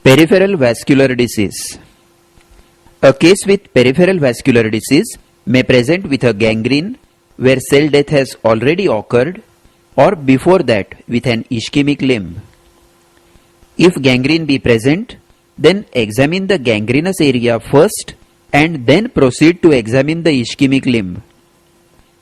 Peripheral vascular disease. A case with peripheral vascular disease may present with a gangrene where cell death has already occurred, or before that with an ischemic limb. If gangrene be present, then examine the gangrenous area first and then proceed to examine the ischemic limb.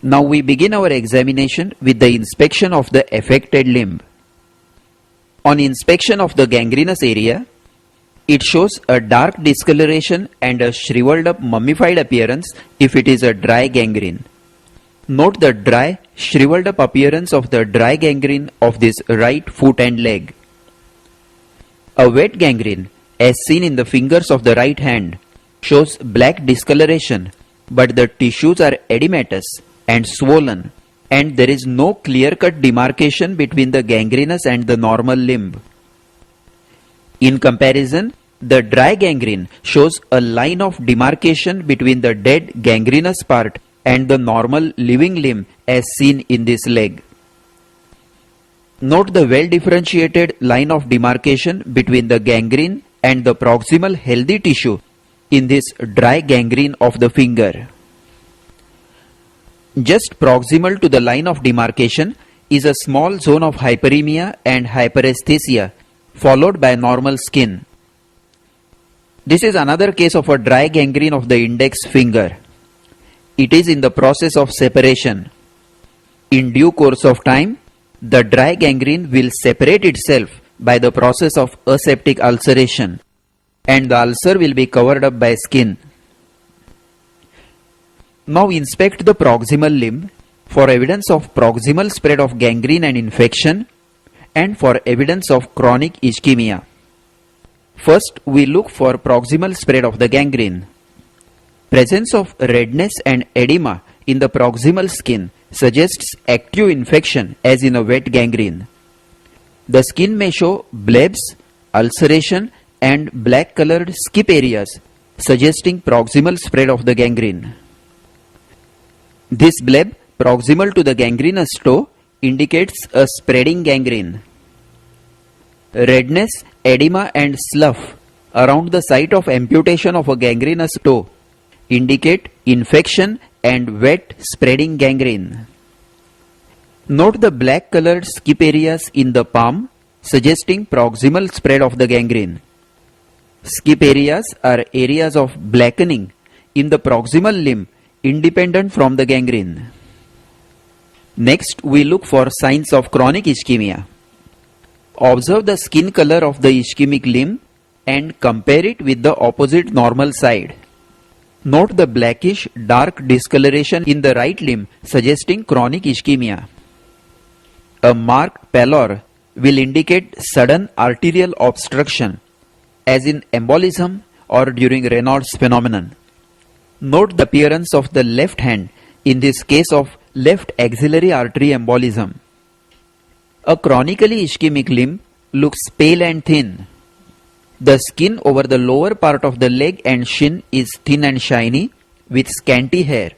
Now we begin our examination with the inspection of the affected limb. On inspection of the gangrenous area, it shows a dark discoloration and a shriveled up mummified appearance if it is a dry gangrene. Note the dry, shriveled up appearance of the dry gangrene of this right foot and leg. A wet gangrene, as seen in the fingers of the right hand, shows black discoloration, but the tissues are edematous and swollen, and there is no clear-cut demarcation between the gangrenous and the normal limb. In comparison, the dry gangrene shows a line of demarcation between the dead gangrenous part and the normal living limb as seen in this leg. Note the well-differentiated line of demarcation between the gangrene and the proximal healthy tissue in this dry gangrene of the finger. Just proximal to the line of demarcation is a small zone of hyperemia and hyperesthesia followed by normal skin. This is another case of a dry gangrene of the index finger. It is in the process of separation. In due course of time, the dry gangrene will separate itself by the process of aseptic ulceration, and the ulcer will be covered up by skin. Now inspect the proximal limb for evidence of proximal spread of gangrene and infection, and for evidence of chronic ischemia. First, we look for proximal spread of the gangrene. Presence of redness and edema in the proximal skin suggests active infection as in a wet gangrene. The skin may show blebs, ulceration and black colored skip areas suggesting proximal spread of the gangrene. This bleb proximal to the gangrenous toe indicates a spreading gangrene. Redness, edema and slough around the site of amputation of a gangrenous toe indicate infection and wet spreading gangrene. Note the black colored skip areas in the palm suggesting proximal spread of the gangrene. Skip areas are areas of blackening in the proximal limb independent from the gangrene. Next, we look for signs of chronic ischemia. Observe the skin color of the ischemic limb and compare it with the opposite normal side. Note the blackish dark discoloration in the right limb suggesting chronic ischemia. A marked pallor will indicate sudden arterial obstruction as in embolism or during Raynaud's phenomenon. Note the appearance of the left hand in this case of left axillary artery embolism. A chronically ischemic limb looks pale and thin. The skin over the lower part of the leg and shin is thin and shiny with scanty hair.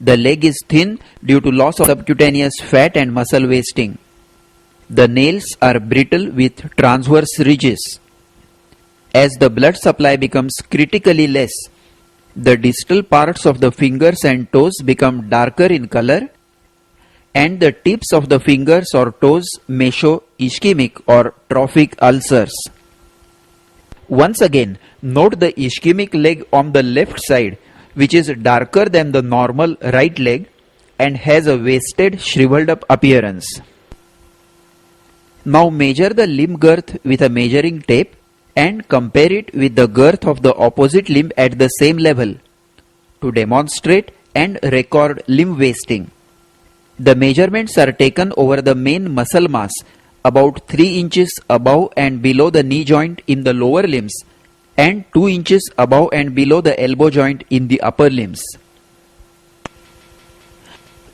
The leg is thin due to loss of subcutaneous fat and muscle wasting. The nails are brittle with transverse ridges. As the blood supply becomes critically less, the distal parts of the fingers and toes become darker in color, and the tips of the fingers or toes may show ischemic or trophic ulcers. Once again, note the ischemic leg on the left side, which is darker than the normal right leg and has a wasted, shriveled up appearance. Now measure the limb girth with a measuring tape and compare it with the girth of the opposite limb at the same level to demonstrate and record limb wasting. The measurements are taken over the main muscle mass about 3 inches above and below the knee joint in the lower limbs and 2 inches above and below the elbow joint in the upper limbs.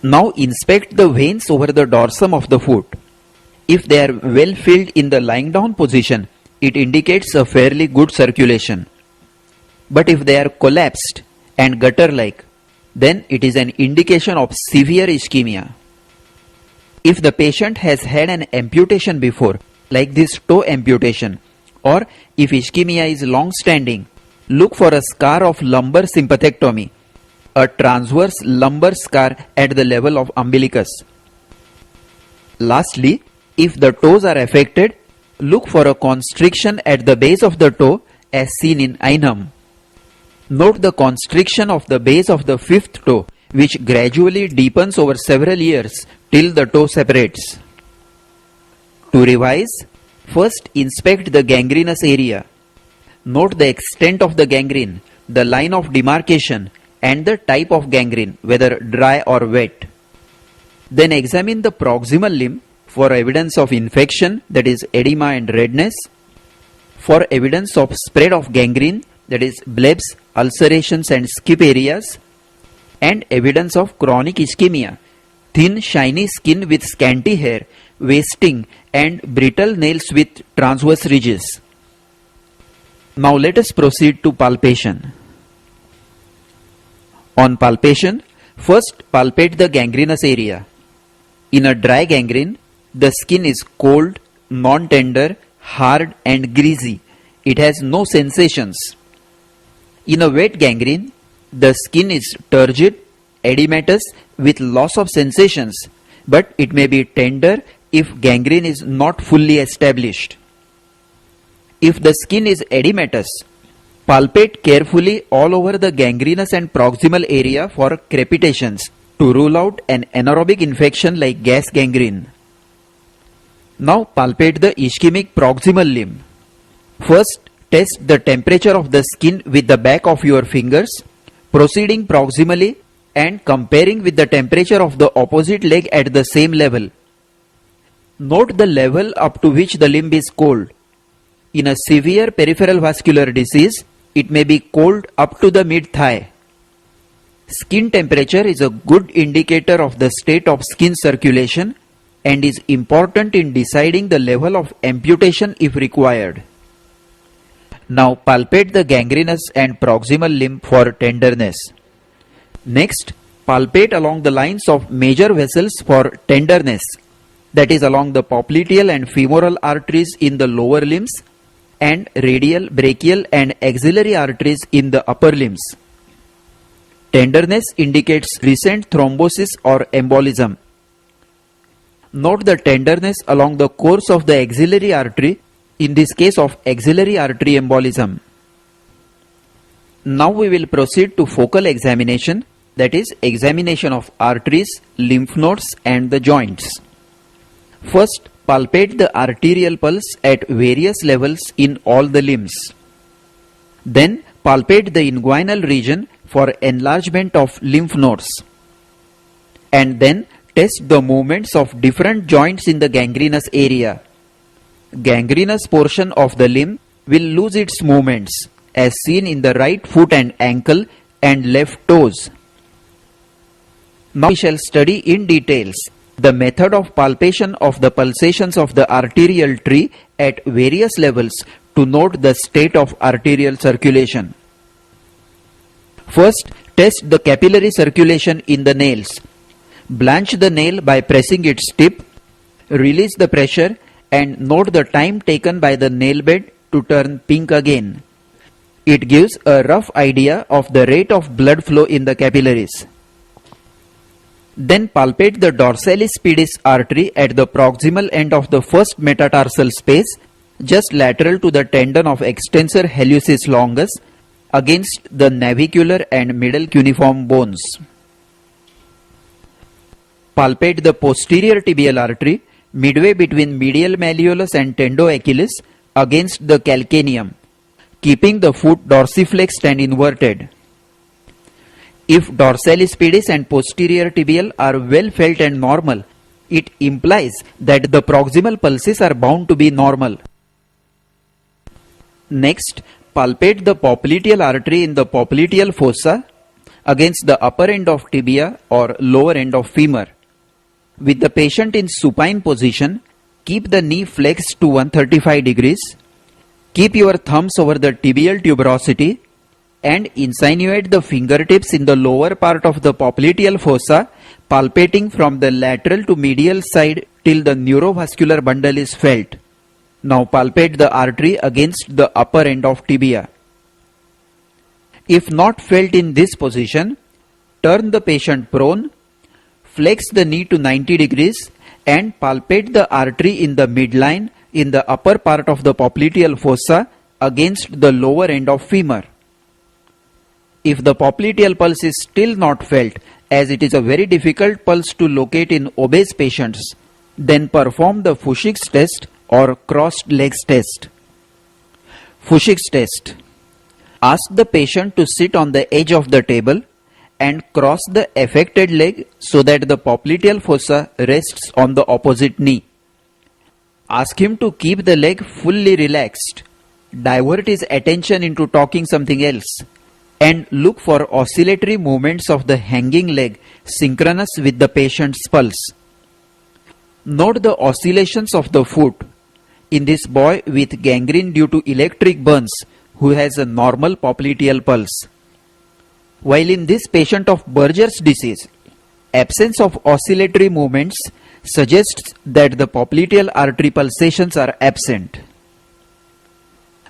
Now inspect the veins over the dorsum of the foot. If they are well filled in the lying down position, it indicates a fairly good circulation. But if they are collapsed and gutter-like, then it is an indication of severe ischemia. If the patient has had an amputation before, like this toe amputation, Or if ischemia is long-standing, look for a scar of lumbar sympathectomy, a transverse lumbar scar at the level of umbilicus. Lastly, if the toes are affected, look for a constriction at the base of the toe as seen in Einham. Note the constriction of the base of the fifth toe, which gradually deepens over several years till the toe separates. To revise, first inspect the gangrenous area. Note the extent of the gangrene, the line of demarcation, and the type of gangrene, whether dry or wet. Then examine the proximal limb for evidence of infection, that is edema and redness, for evidence of spread of gangrene, that is blebs, ulcerations and skip areas, and evidence of chronic ischemia, thin shiny skin with scanty hair, wasting and brittle nails with transverse ridges. Now let us proceed to palpation. On palpation, first palpate the gangrenous area. In a dry gangrene, the skin is cold, non-tender, hard and greasy. It has no sensations. In a wet gangrene, the skin is turgid, edematous with loss of sensations, but it may be tender if gangrene is not fully established. If the skin is edematous, palpate carefully all over the gangrenous and proximal area for crepitations to rule out an anaerobic infection like gas gangrene. Now palpate the ischemic proximal limb. First, test the temperature of the skin with the back of your fingers, proceeding proximally and comparing with the temperature of the opposite leg at the same level. Note the level up to which the limb is cold. In a severe peripheral vascular disease, it may be cold up to the mid-thigh. Skin temperature is a good indicator of the state of skin circulation and is important in deciding the level of amputation if required. Now palpate the gangrenous and proximal limb for tenderness. Next, palpate along the lines of major vessels for tenderness, that is along the popliteal and femoral arteries in the lower limbs and radial, brachial and axillary arteries in the upper limbs. Tenderness indicates recent thrombosis or embolism. Note the tenderness along the course of the axillary artery in this case of axillary artery embolism. Now we will proceed to focal examination, that is examination of arteries, lymph nodes and the joints. First, palpate the arterial pulse at various levels in all the limbs. Then palpate the inguinal region for enlargement of lymph nodes. And then test the movements of different joints in the gangrenous area. Gangrenous portion of the limb will lose its movements as seen in the right foot and ankle and left toes. Now we shall study in details the method of palpation of the pulsations of the arterial tree at various levels to note the state of arterial circulation. First, test the capillary circulation in the nails. Blanch the nail by pressing its tip, release the pressure and note the time taken by the nail bed to turn pink again. It gives a rough idea of the rate of blood flow in the capillaries. Then palpate the dorsalis pedis artery at the proximal end of the first metatarsal space, just lateral to the tendon of extensor hallucis longus, against the navicular and middle cuneiform bones. Palpate the posterior tibial artery midway between medial malleolus and tendoachilles against the calcaneum, keeping the foot dorsiflexed and inverted. If dorsalis pedis and posterior tibial are well felt and normal, it implies that the proximal pulses are bound to be normal. Next, palpate the popliteal artery in the popliteal fossa against the upper end of tibia or lower end of femur. With the patient in supine position, keep the knee flexed to 135 degrees. Keep your thumbs over the tibial tuberosity and insinuate the fingertips in the lower part of the popliteal fossa, palpating from the lateral to medial side till the neurovascular bundle is felt. Now palpate the artery against the upper end of tibia. If not felt in this position, turn the patient prone, flex the knee to 90 degrees and palpate the artery in the midline in the upper part of the popliteal fossa against the lower end of femur. If the popliteal pulse is still not felt, as it is a very difficult pulse to locate in obese patients, then perform the Fuchs test or crossed legs test. Fuchs test. Ask the patient to sit on the edge of the table and cross the affected leg so that the popliteal fossa rests on the opposite knee. Ask him to keep the leg fully relaxed. Divert his attention into talking something else and look for oscillatory movements of the hanging leg synchronous with the patient's pulse. Note the oscillations of the foot in this boy with gangrene due to electric burns who has a normal popliteal pulse. While in this patient of Buerger's disease, absence of oscillatory movements suggests that the popliteal artery pulsations are absent.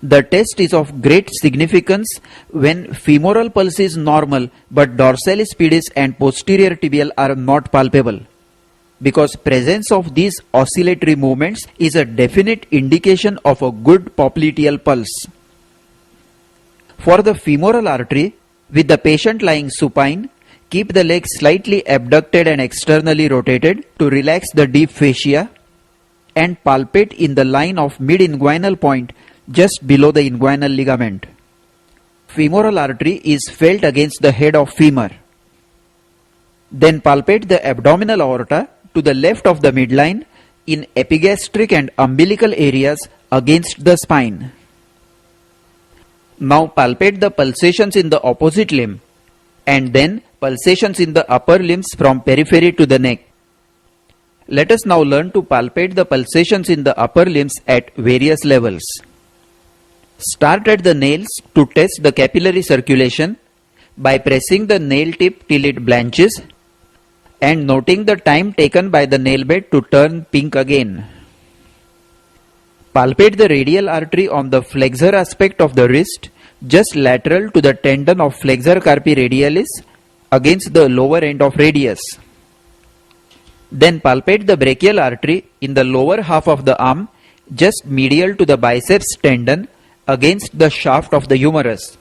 The test is of great significance when femoral pulse is normal but dorsalis pedis and posterior tibial are not palpable, because presence of these oscillatory movements is a definite indication of a good popliteal pulse. For the femoral artery, with the patient lying supine, keep the leg slightly abducted and externally rotated to relax the deep fascia and palpate in the line of mid-inguinal point just below the inguinal ligament. Femoral artery is felt against the head of femur. Then palpate the abdominal aorta to the left of the midline in epigastric and umbilical areas against the spine. Now palpate the pulsations in the opposite limb and then pulsations in the upper limbs from periphery to the neck. Let us now learn to palpate the pulsations in the upper limbs at various levels. Start at the nails to test the capillary circulation by pressing the nail tip till it blanches and noting the time taken by the nail bed to turn pink again. Palpate the radial artery on the flexor aspect of the wrist just lateral to the tendon of flexor carpi radialis against the lower end of radius. Then palpate the brachial artery in the lower half of the arm just medial to the biceps tendon against the shaft of the humerus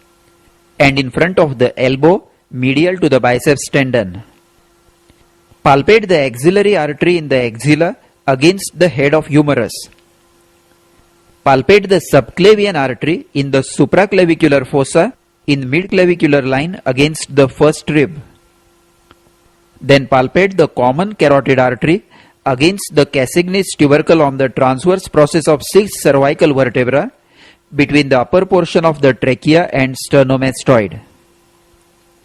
and in front of the elbow medial to the biceps tendon. Palpate the axillary artery in the axilla against the head of humerus. Palpate the subclavian artery in the supraclavicular fossa in midclavicular line against the first rib. Then palpate the common carotid artery against the Cassagnes tubercle on the transverse process of 6 cervical vertebra between the upper portion of the trachea and sternomastoid.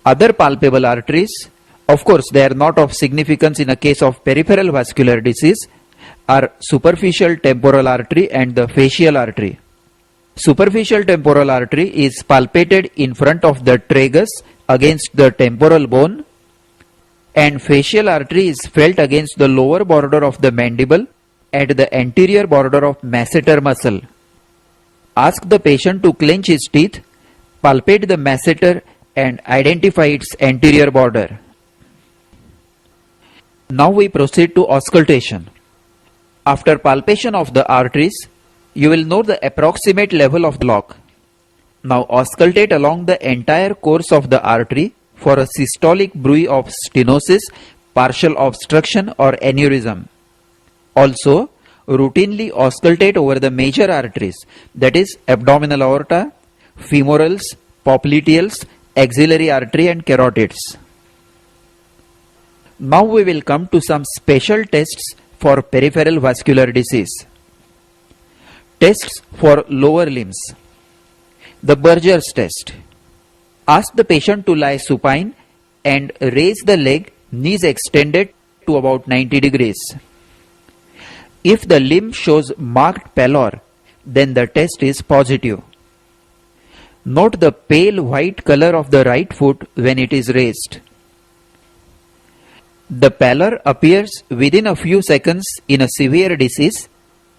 Other palpable arteries, of course they are not of significance in a case of peripheral vascular disease, are superficial temporal artery and the facial artery. Superficial temporal artery is palpated in front of the tragus against the temporal bone, and facial artery is felt against the lower border of the mandible at the anterior border of masseter muscle. Ask the patient to clench his teeth, palpate the masseter and identify its anterior border. Now we proceed to auscultation. After palpation of the arteries, you will know the approximate level of the block. Now auscultate along the entire course of the artery for a systolic bruit of stenosis, partial obstruction or aneurysm. Also, routinely auscultate over the major arteries, that is abdominal aorta, femorals, popliteals, axillary artery and carotids. Now we will come to some special tests for peripheral vascular disease. Tests for lower limbs. The Buerger's test. Ask the patient to lie supine and raise the leg, knees extended to about 90 degrees. If the limb shows marked pallor, then the test is positive. Note the pale white color of the right foot when it is raised. The pallor appears within a few seconds in a severe disease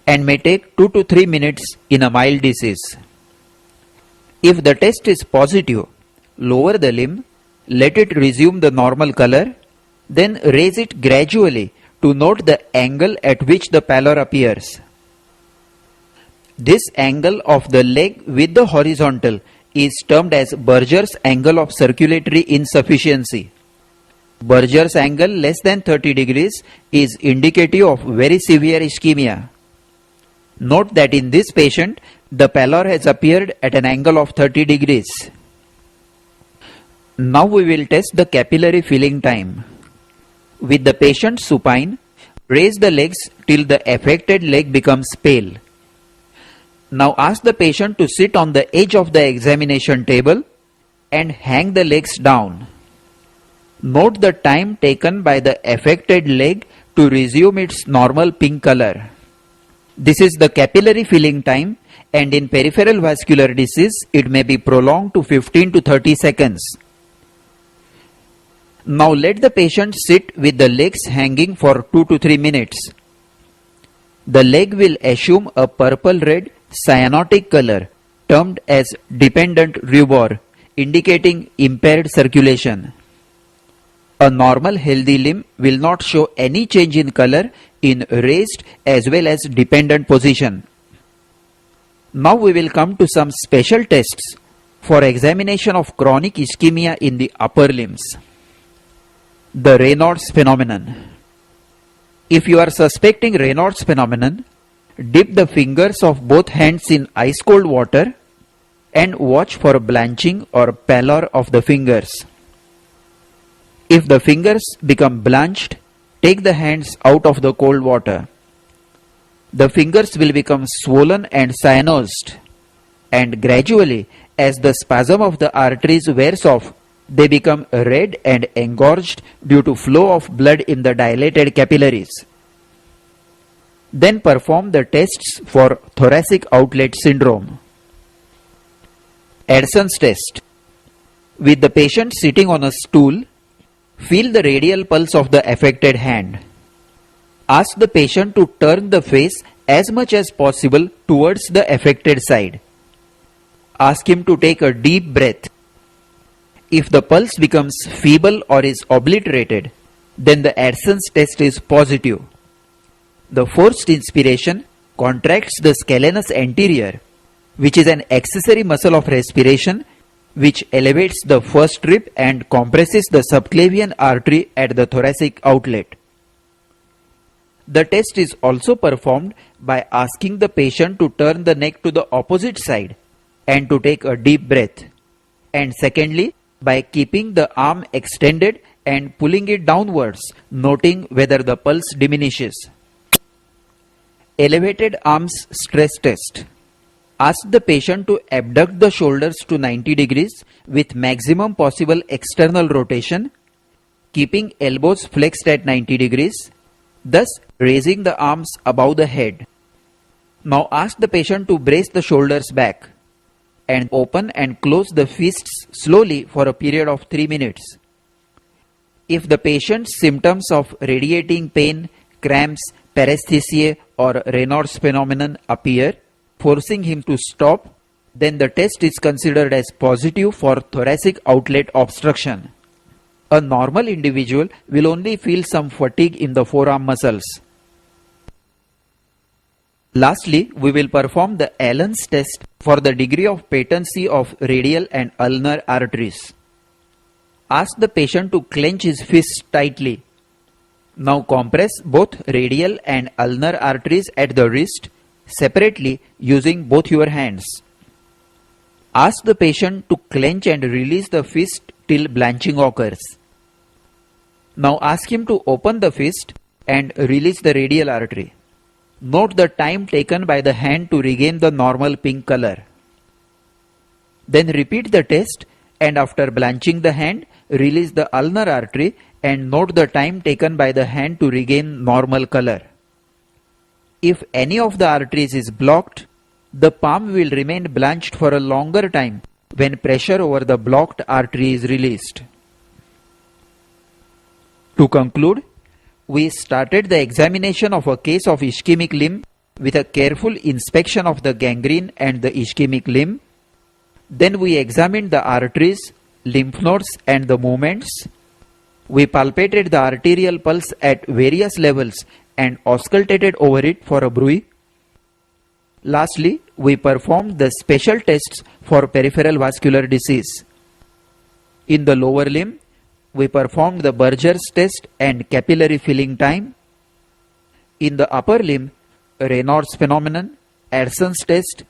and may take 2 to 3 minutes in a mild disease. If the test is positive, lower the limb, let it resume the normal color, then raise it gradually to note the angle at which the pallor appears. This angle of the leg with the horizontal is termed as Berger's angle of circulatory insufficiency. Berger's angle less than 30 degrees is indicative of very severe ischemia. Note that in this patient, the pallor has appeared at an angle of 30 degrees. Now we will test the capillary filling time. With the patient supine, raise the legs till the affected leg becomes pale. Now ask the patient to sit on the edge of the examination table and hang the legs down. Note the time taken by the affected leg to resume its normal pink color. This is the capillary filling time, and in peripheral vascular disease it may be prolonged to 15 to 30 seconds. Now let the patient sit with the legs hanging for 2 to 3 minutes. The leg will assume a purple-red cyanotic color termed as dependent rubor, indicating impaired circulation. A normal healthy limb will not show any change in color in raised as well as dependent position. Now we will come to some special tests for examination of chronic ischemia in the upper limbs. The Raynaud's phenomenon. If you are suspecting Raynaud's phenomenon, dip the fingers of both hands in ice cold water and watch for blanching or pallor of the fingers. If the fingers become blanched, take the hands out of the cold water. The fingers will become swollen and cyanosed, and gradually, as the spasm of the arteries wears off, they become red and engorged due to flow of blood in the dilated capillaries. Then perform the tests for thoracic outlet syndrome. Adson's test. With the patient sitting on a stool, feel the radial pulse of the affected hand. Ask the patient to turn the face as much as possible towards the affected side. Ask him to take a deep breath. If the pulse becomes feeble or is obliterated, then the Adson's test is positive. The forced inspiration contracts the scalenus anterior, which is an accessory muscle of respiration, which elevates the first rib and compresses the subclavian artery at the thoracic outlet. The test is also performed by asking the patient to turn the neck to the opposite side and to take a deep breath, and secondly, by keeping the arm extended and pulling it downwards, noting whether the pulse diminishes. Elevated arms stress test. Ask the patient to abduct the shoulders to 90 degrees with maximum possible external rotation, keeping elbows flexed at 90 degrees, thus raising the arms above the head. Now ask the patient to brace the shoulders back and open and close the fists slowly for a period of 3 minutes. If the patient's symptoms of radiating pain, cramps, paresthesia or Raynaud's phenomenon appear, forcing him to stop, then the test is considered as positive for thoracic outlet obstruction. A normal individual will only feel some fatigue in the forearm muscles. Lastly, we will perform the Allen's test for the degree of patency of radial and ulnar arteries. Ask the patient to clench his fists tightly. Now compress both radial and ulnar arteries at the wrist separately using both your hands. Ask the patient to clench and release the fist till blanching occurs. Now ask him to open the fist and release the radial artery. Note the time taken by the hand to regain the normal pink color. Then repeat the test, and after blanching the hand, release the ulnar artery and note the time taken by the hand to regain normal color. If any of the arteries is blocked, the palm will remain blanched for a longer time when pressure over the blocked artery is released. To conclude, we started the examination of a case of ischemic limb with a careful inspection of the gangrene and the ischemic limb. Then we examined the arteries, lymph nodes and the movements. We palpated the arterial pulse at various levels and auscultated over it for a bruit. Lastly, we performed the special tests for peripheral vascular disease. In the lower limb, we performed the Berger's test and capillary filling time. In the upper limb, Raynaud's phenomenon, Adson's test,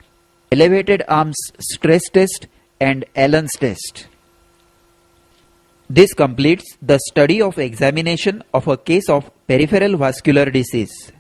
elevated arms stress test and Allen's test. This completes the study of examination of a case of peripheral vascular disease.